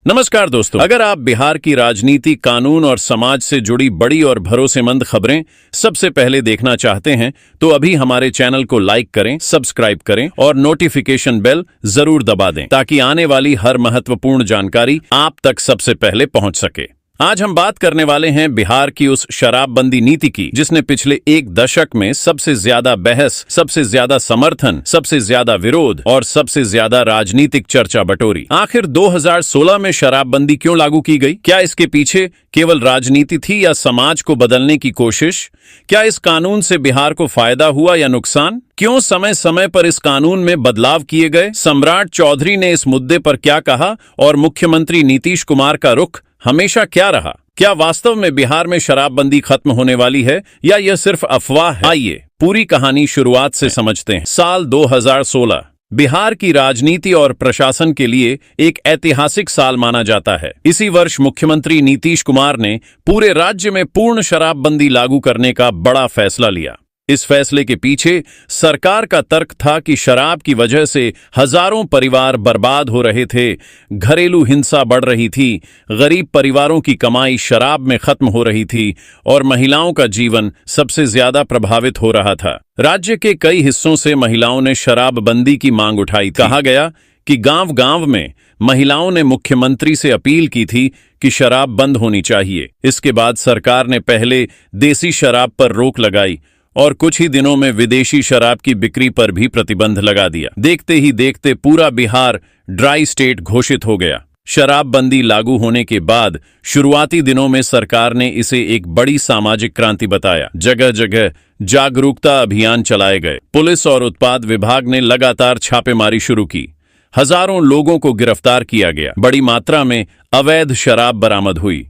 नमस्कार दोस्तों, अगर आप बिहार की राजनीति, कानून और समाज से जुड़ी बड़ी और भरोसेमंद खबरें सबसे पहले देखना चाहते हैं तो अभी हमारे चैनल को लाइक करें, सब्सक्राइब करें और नोटिफिकेशन बेल जरूर दबा दें ताकि आने वाली हर महत्वपूर्ण जानकारी आप तक सबसे पहले पहुंच सके। आज हम बात करने वाले हैं बिहार की उस शराबबंदी नीति की जिसने पिछले एक दशक में सबसे ज्यादा बहस, सबसे ज्यादा समर्थन, सबसे ज्यादा विरोध और सबसे ज्यादा राजनीतिक चर्चा बटोरी। आखिर 2016 में शराबबंदी क्यों लागू की गई? क्या इसके पीछे केवल राजनीति थी या समाज को बदलने की कोशिश? क्या इस कानून से बिहार को फायदा हुआ या नुकसान? क्यों समय समय पर इस कानून में बदलाव किए गए? सम्राट चौधरी ने इस मुद्दे पर क्या कहा और मुख्यमंत्री नीतीश कुमार का रुख हमेशा क्या रहा? क्या वास्तव में बिहार में शराबबंदी खत्म होने वाली है या यह सिर्फ अफवाह है? आइए पूरी कहानी शुरुआत से समझते हैं। साल 2016 बिहार की राजनीति और प्रशासन के लिए एक ऐतिहासिक साल माना जाता है। इसी वर्ष मुख्यमंत्री नीतीश कुमार ने पूरे राज्य में पूर्ण शराबबंदी लागू करने का बड़ा फैसला लिया। इस फैसले के पीछे सरकार का तर्क था कि शराब की वजह से हजारों परिवार बर्बाद हो रहे थे, घरेलू हिंसा बढ़ रही थी, गरीब परिवारों की कमाई शराब में खत्म हो रही थी और महिलाओं का जीवन सबसे ज्यादा प्रभावित हो रहा था। राज्य के कई हिस्सों से महिलाओं ने शराबबंदी की मांग उठाई। कहा गया कि गांव-गांव में महिलाओं ने मुख्यमंत्री से अपील की थी कि शराब बंद होनी चाहिए। इसके बाद सरकार ने पहले देसी शराब पर रोक लगाई और कुछ ही दिनों में विदेशी शराब की बिक्री पर भी प्रतिबंध लगा दिया। देखते ही देखते पूरा बिहार ड्राई स्टेट घोषित हो गया। शराबबंदी लागू होने के बाद शुरुआती दिनों में सरकार ने इसे एक बड़ी सामाजिक क्रांति बताया। जगह जगह जागरूकता अभियान चलाए गए। पुलिस और उत्पाद विभाग ने लगातार छापेमारी शुरू की। हजारों लोगों को गिरफ्तार किया गया। बड़ी मात्रा में अवैध शराब बरामद हुई।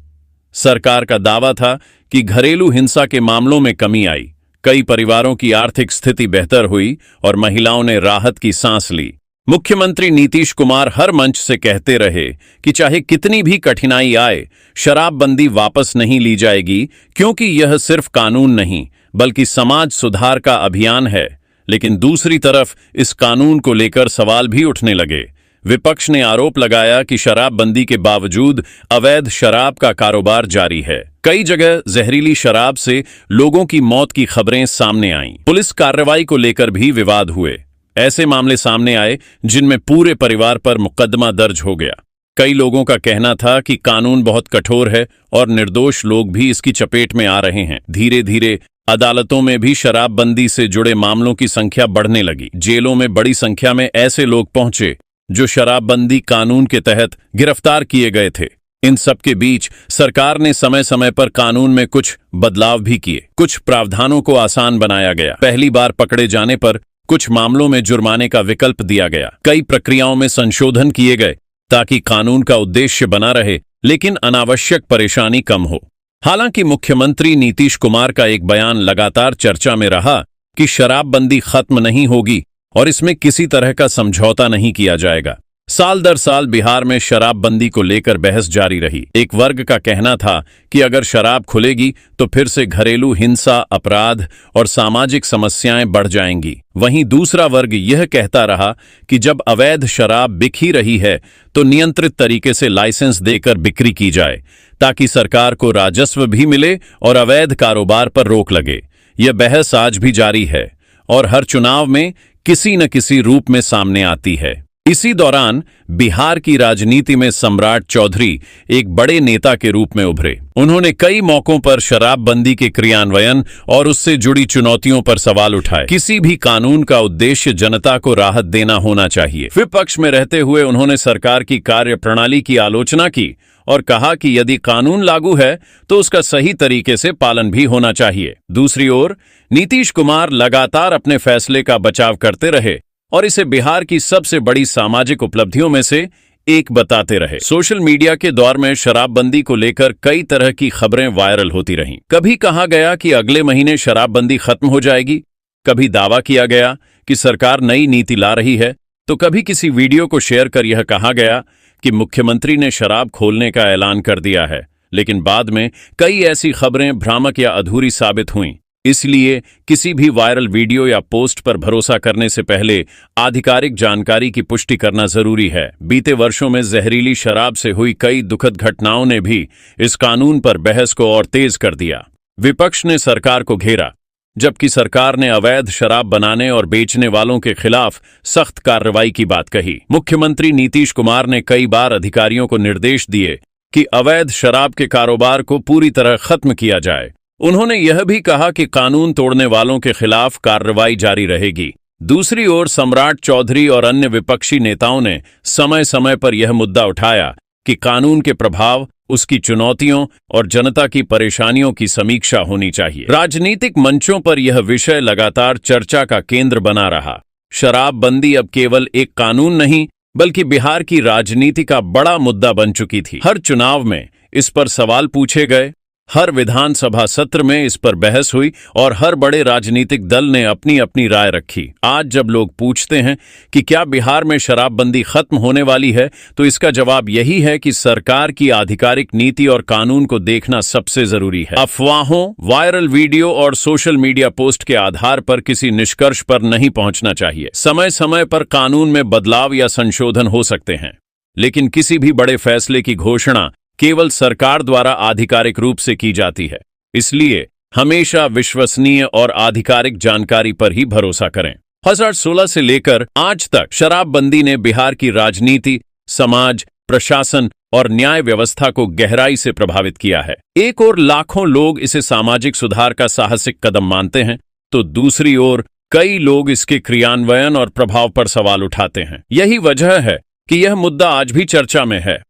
सरकार का दावा था कि घरेलू हिंसा के मामलों में कमी आई। कई परिवारों की आर्थिक स्थिति बेहतर हुई और महिलाओं ने राहत की सांस ली। मुख्यमंत्री नीतीश कुमार हर मंच से कहते रहे कि चाहे कितनी भी कठिनाई आए, शराबबंदी वापस नहीं ली जाएगी क्योंकि यह सिर्फ कानून नहीं बल्कि समाज सुधार का अभियान है। लेकिन दूसरी तरफ इस कानून को लेकर सवाल भी उठने लगे। विपक्ष ने आरोप लगाया कि शराबबंदी के बावजूद अवैध शराब का कारोबार जारी है। कई जगह जहरीली शराब से लोगों की मौत की खबरें सामने आईं। पुलिस कार्रवाई को लेकर भी विवाद हुए। ऐसे मामले सामने आए जिनमें पूरे परिवार पर मुकदमा दर्ज हो गया। कई लोगों का कहना था कि कानून बहुत कठोर है और निर्दोष लोग भी इसकी चपेट में आ रहे हैं। धीरे धीरे अदालतों में भी शराबबंदी से जुड़े मामलों की संख्या बढ़ने लगी। जेलों में बड़ी संख्या में ऐसे लोग पहुंचे जो शराबबंदी कानून के तहत गिरफ्तार किए गए थे। इन सब के बीच सरकार ने समय समय पर कानून में कुछ बदलाव भी किए। कुछ प्रावधानों को आसान बनाया गया। पहली बार पकड़े जाने पर कुछ मामलों में जुर्माने का विकल्प दिया गया। कई प्रक्रियाओं में संशोधन किए गए ताकि कानून का उद्देश्य बना रहे लेकिन अनावश्यक परेशानी कम हो। हालांकि मुख्यमंत्री नीतीश कुमार का एक बयान लगातार चर्चा में रहा कि शराबबंदी खत्म नहीं होगी और इसमें किसी तरह का समझौता नहीं किया जाएगा। साल दर साल बिहार में शराबबंदी को लेकर बहस जारी रही। एक वर्ग का कहना था कि अगर शराब खुलेगी तो फिर से घरेलू हिंसा, अपराध और सामाजिक समस्याएं बढ़ जाएंगी। वहीं दूसरा वर्ग यह कहता रहा कि जब अवैध शराब बिक ही रही है तो नियंत्रित तरीके से लाइसेंस देकर बिक्री की जाए ताकि सरकार को राजस्व भी मिले और अवैध कारोबार पर रोक लगे। यह बहस आज भी जारी है और हर चुनाव में किसी न किसी रूप में सामने आती है। इसी दौरान बिहार की राजनीति में सम्राट चौधरी एक बड़े नेता के रूप में उभरे। उन्होंने कई मौकों पर शराबबंदी के क्रियान्वयन और उससे जुड़ी चुनौतियों पर सवाल उठाए। किसी भी कानून का उद्देश्य जनता को राहत देना होना चाहिए। विपक्ष में रहते हुए उन्होंने सरकार की कार्यप्रणाली की आलोचना की और कहा कि यदि कानून लागू है तो उसका सही तरीके से पालन भी होना चाहिए। दूसरी ओर नीतीश कुमार लगातार अपने फैसले का बचाव करते रहे और इसे बिहार की सबसे बड़ी सामाजिक उपलब्धियों में से एक बताते रहे। सोशल मीडिया के दौर में शराबबंदी को लेकर कई तरह की खबरें वायरल होती रहीं। कभी कहा गया कि अगले महीने शराबबंदी खत्म हो जाएगी, कभी दावा किया गया कि सरकार नई नीति ला रही है, तो कभी किसी वीडियो को शेयर कर यह कहा गया कि मुख्यमंत्री ने शराब खोलने का ऐलान कर दिया है। लेकिन बाद में कई ऐसी खबरें भ्रामक या अधूरी साबित हुईं। इसलिए किसी भी वायरल वीडियो या पोस्ट पर भरोसा करने से पहले आधिकारिक जानकारी की पुष्टि करना जरूरी है। बीते वर्षों में जहरीली शराब से हुई कई दुखद घटनाओं ने भी इस कानून पर बहस को और तेज कर दिया। विपक्ष ने सरकार को घेरा, जबकि सरकार ने अवैध शराब बनाने और बेचने वालों के खिलाफ सख्त कार्रवाई की बात कही। मुख्यमंत्री नीतीश कुमार ने कई बार अधिकारियों को निर्देश दिए कि अवैध शराब के कारोबार को पूरी तरह खत्म किया जाए। उन्होंने यह भी कहा कि कानून तोड़ने वालों के खिलाफ कार्रवाई जारी रहेगी। दूसरी ओर सम्राट चौधरी और अन्य विपक्षी नेताओं ने समय समय पर यह मुद्दा उठाया कि कानून के प्रभाव, उसकी चुनौतियों और जनता की परेशानियों की समीक्षा होनी चाहिए। राजनीतिक मंचों पर यह विषय लगातार चर्चा का केंद्र बना रहा। शराबबंदी अब केवल एक कानून नहीं, बल्कि बिहार की राजनीति का बड़ा मुद्दा बन चुकी थी। हर चुनाव में इस पर सवाल पूछे गए, हर विधानसभा सत्र में इस पर बहस हुई और हर बड़े राजनीतिक दल ने अपनी अपनी राय रखी। आज जब लोग पूछते हैं कि क्या बिहार में शराबबंदी खत्म होने वाली है, तो इसका जवाब यही है कि सरकार की आधिकारिक नीति और कानून को देखना सबसे जरूरी है। अफवाहों, वायरल वीडियो और सोशल मीडिया पोस्ट के आधार पर किसी निष्कर्ष पर नहीं पहुंचना चाहिए। समय समय पर कानून में बदलाव या संशोधन हो सकते हैं, लेकिन किसी भी बड़े फैसले की घोषणा केवल सरकार द्वारा आधिकारिक रूप से की जाती है। इसलिए हमेशा विश्वसनीय और आधिकारिक जानकारी पर ही भरोसा करें। 2016 से लेकर आज तक शराबबंदी ने बिहार की राजनीति, समाज, प्रशासन और न्याय व्यवस्था को गहराई से प्रभावित किया है। एक ओर लाखों लोग इसे सामाजिक सुधार का साहसिक कदम मानते हैं, तो दूसरी ओर कई लोग इसके क्रियान्वयन और प्रभाव पर सवाल उठाते हैं। यही वजह है कि यह मुद्दा आज भी चर्चा में है।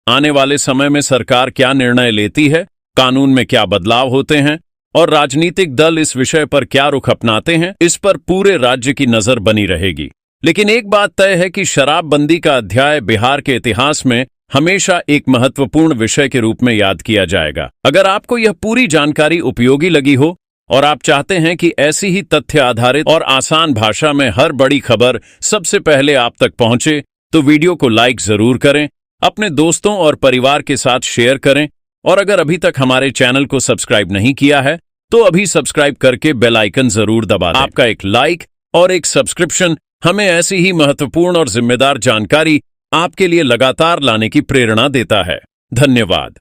आने वाले समय में सरकार क्या निर्णय लेती है, कानून में क्या बदलाव होते हैं और राजनीतिक दल इस विषय पर क्या रुख अपनाते हैं, इस पर पूरे राज्य की नजर बनी रहेगी। लेकिन एक बात तय है कि शराबबंदी का अध्याय बिहार के इतिहास में हमेशा एक महत्वपूर्ण विषय के रूप में याद किया जाएगा। अगर आपको यह पूरी जानकारी उपयोगी लगी हो और आप चाहते हैं कि ऐसी ही तथ्य आधारित और आसान भाषा में हर बड़ी खबर सबसे पहले आप तक पहुंचे, तो वीडियो को लाइक जरूर करें, अपने दोस्तों और परिवार के साथ शेयर करें और अगर अभी तक हमारे चैनल को सब्सक्राइब नहीं किया है तो अभी सब्सक्राइब करके बेल आइकन जरूर दबा दें। आपका एक लाइक और एक सब्सक्रिप्शन हमें ऐसी ही महत्वपूर्ण और जिम्मेदार जानकारी आपके लिए लगातार लाने की प्रेरणा देता है। धन्यवाद।